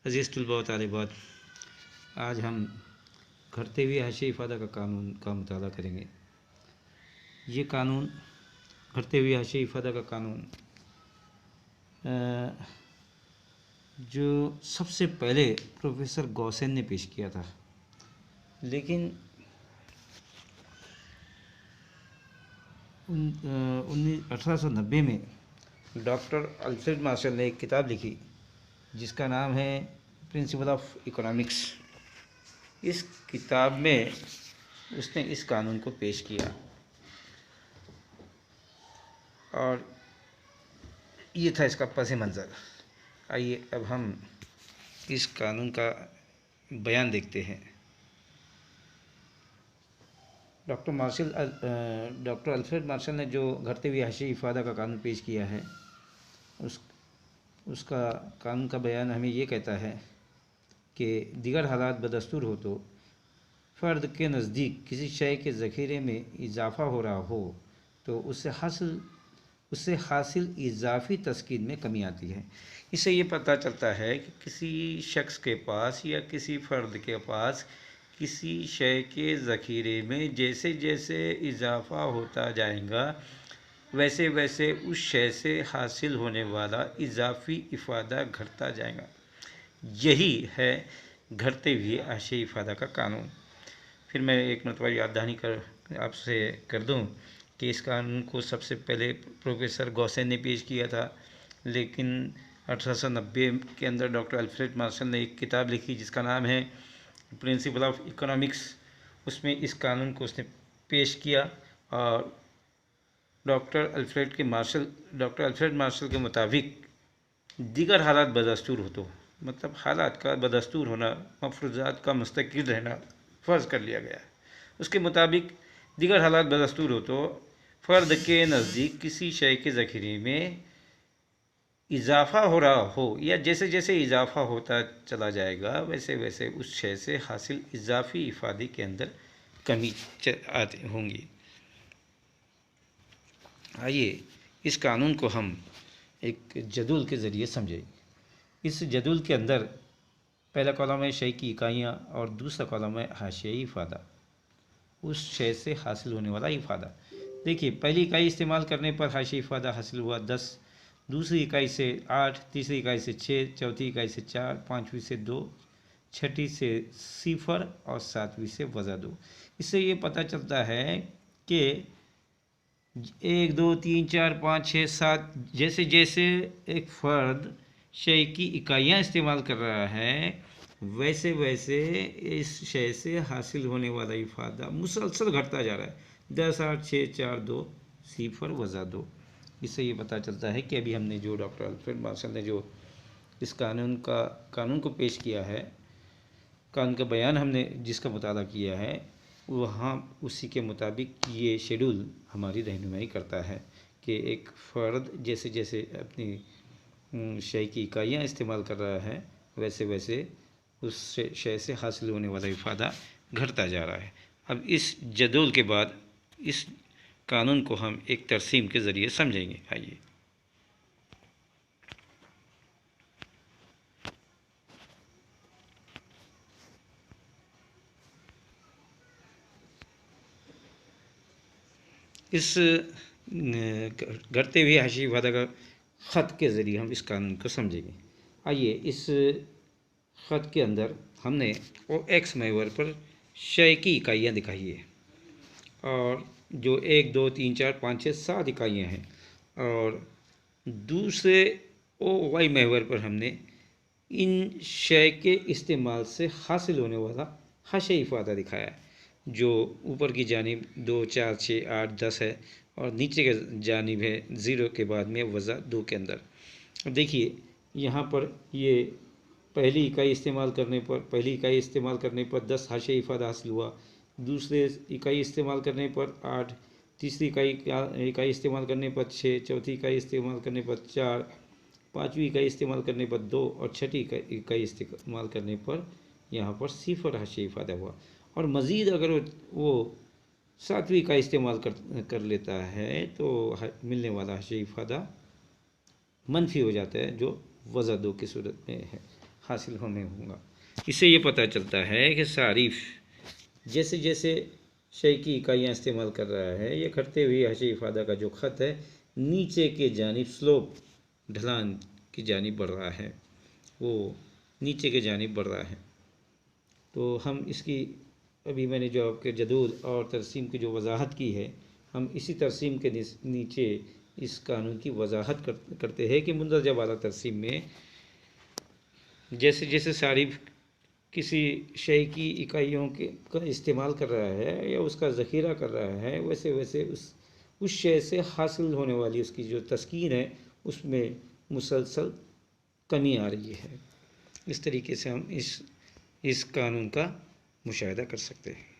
عزیز طلباء و طالبات، آج ہم گھٹتے ہوئے حاشیۂ افادہ کا قانون کا مطالعہ کریں گے۔ یہ قانون گھٹتے ہوئے حاشیۂ افادہ کا قانون جو سب سے پہلے پروفیسر گوسین نے پیش کیا تھا، لیکن 1890 میں ڈاکٹر الفریڈ مارشل نے ایک کتاب لکھی جس کا نام ہے پرنسپل آف اکنامکس۔ اس کتاب میں اس نے اس قانون کو پیش کیا اور یہ تھا اس کا پس منظر۔ آئیے اب ہم اس قانون کا بیان دیکھتے ہیں۔ ڈاکٹر الفریڈ مارشل نے جو گھٹتے ہوئے حاشیۂ افادہ کا قانون پیش کیا ہے، اس کا قانون کا بیان ہمیں یہ کہتا ہے کہ دیگر حالات بدستور ہو تو فرد کے نزدیک کسی شے کے ذخیرے میں اضافہ ہو رہا ہو تو اس سے حاصل اضافی تسکین میں کمی آتی ہے۔ اس سے یہ پتہ چلتا ہے کہ کسی شخص کے پاس یا کسی فرد کے پاس کسی شے کے ذخیرے میں جیسے جیسے اضافہ ہوتا جائے گا ویسے ویسے اس شے سے حاصل ہونے والا اضافی افادہ گھٹتا جائے گا۔ یہی ہے گھٹتے ہوئے حاشیۂ افادہ کا قانون۔ پھر میں ایک مرتبہ یاد دہانی آپ سے کر دوں کہ اس قانون کو سب سے پہلے پروفیسر گوسین نے پیش کیا تھا، لیکن 1890 کے اندر ڈاکٹر الفریڈ مارشل نے ایک کتاب لکھی جس کا نام ہے پرنسپل آف اکنامکس۔ اس میں اس قانون کو اس نے پیش کیا اور ڈاکٹر الفریڈ مارشل کے مطابق دیگر حالات بدستور ہو تو مطلب حالات کا بدستور ہونا، مفروضات کا مستقل رہنا فرض کر لیا گیا۔ اس کے مطابق دیگر حالات بدستور ہو تو فرد کے نزدیک کسی شے کے ذخیرے میں اضافہ ہو رہا ہو یا جیسے جیسے اضافہ ہوتا چلا جائے گا ویسے ویسے اس شے سے حاصل اضافی افادے کے اندر کمی ہوں گی۔ آئیے اس قانون کو ہم ایک جدول کے ذریعے سمجھیں۔ اس جدول کے اندر پہلا کالم ہے شے کی اکائیاں اور دوسرا کالم ہے حاشیۂ افادہ، اس شے سے حاصل ہونے والا افادہ۔ دیکھیے، پہلی اکائی استعمال کرنے پر حاشیۂ افادہ حاصل ہوا 10، دوسری اکائی سے 8، تیسری اکائی سے 6، چوتھی اکائی سے 4، پانچویں سے 2، چھٹی سے 0 اور ساتویں سے -2۔ اس سے یہ پتہ چلتا ہے کہ 1، 2، 3، 4، 5، 6، 7 جیسے جیسے ایک فرد شے کی اکائیاں استعمال کر رہا ہے ویسے ویسے اس شے سے حاصل ہونے والا افادہ مسلسل گھٹتا جا رہا ہے۔ 10، 8، 6، 4، 2، 0، -2۔ اس سے یہ پتہ چلتا ہے کہ ابھی ہم نے جو ڈاکٹر الفریڈ مارشل نے جو اس قانون کو پیش کیا ہے، قانون کا بیان ہم نے جس کا مطالعہ کیا ہے، وہاں اسی کے مطابق یہ شیڈول ہماری رہنمائی کرتا ہے کہ ایک فرد جیسے جیسے اپنی شے کی اکائیاں استعمال کر رہا ہے ویسے ویسے اس شے سے حاصل ہونے والا افادہ گھٹتا جا رہا ہے۔ اب اس جدول کے بعد اس قانون کو ہم ایک ترسیم کے ذریعے سمجھیں گے۔ آئیے اس گھٹتے ہوئے حاشیۂ افادہ کا خط کے ذریعے ہم اس قانون کو سمجھیں گے۔ آئیے اس خط کے اندر ہم نے ایکس محور پر شے کی اکائیاں دکھائی ہے اور جو 1، 2، 3، 4، 5، 6، 7 اکائیاں ہیں، اور دوسرے وائی محور پر ہم نے ان شے کے استعمال سے حاصل ہونے والا حاشیۂ افادہ دکھایا ہے، جو اوپر کی جانب 2، 4، 6، 8، 10 ہے اور نیچے کی جانب ہے 0 کے بعد میں -2 کے اندر۔ دیکھیے یہاں پر یہ پہلی اکائی استعمال کرنے پر 10 حاشیۂ افادہ حاصل ہوا، دوسرے اکائی استعمال کرنے پر 8، تیسری اکائی استعمال کرنے پر 6، چوتھی اکائی استعمال کرنے پر 4، پانچویں اکائی استعمال کرنے پر 2 اور چھٹی اکائی استعمال کرنے پر یہاں پر 0 حاشیۂ افادہ ہوا، اور مزید اگر وہ 7ویں اکائی استعمال کر لیتا ہے تو ملنے والا حاشیۂ افادہ منفی ہو جاتا ہے، جو -2 کی صورت میں ہے۔ حاصل ہمیں ہوگا۔ اس سے یہ پتہ چلتا ہے کہ صارف جیسے جیسے شے کی اکائیاں استعمال کر رہا ہے، یہ کرتے ہوئے حاشیہ افادہ کا جو خط ہے نیچے کے جانب سلوپ ڈھلان کی جانب بڑھ رہا ہے، وہ نیچے کے جانب بڑھ رہا ہے۔ تو ہم اس کی ابھی میں نے جو آپ کے جدول اور ترسیم کی جو وضاحت کی ہے، ہم اسی ترسیم کے نیچے اس قانون کی وضاحت کرتے ہیں کہ مندرجہ بالا ترسیم میں جیسے جیسے صارف کسی شے کی اکائیوں کا استعمال کر رہا ہے یا اس کا ذخیرہ کر رہا ہے، ویسے ویسے اس شے سے حاصل ہونے والی اس کی جو تسکین ہے اس میں مسلسل کمی آ رہی ہے۔ اس طریقے سے ہم اس قانون کا مشاہدہ کر سکتے ہیں۔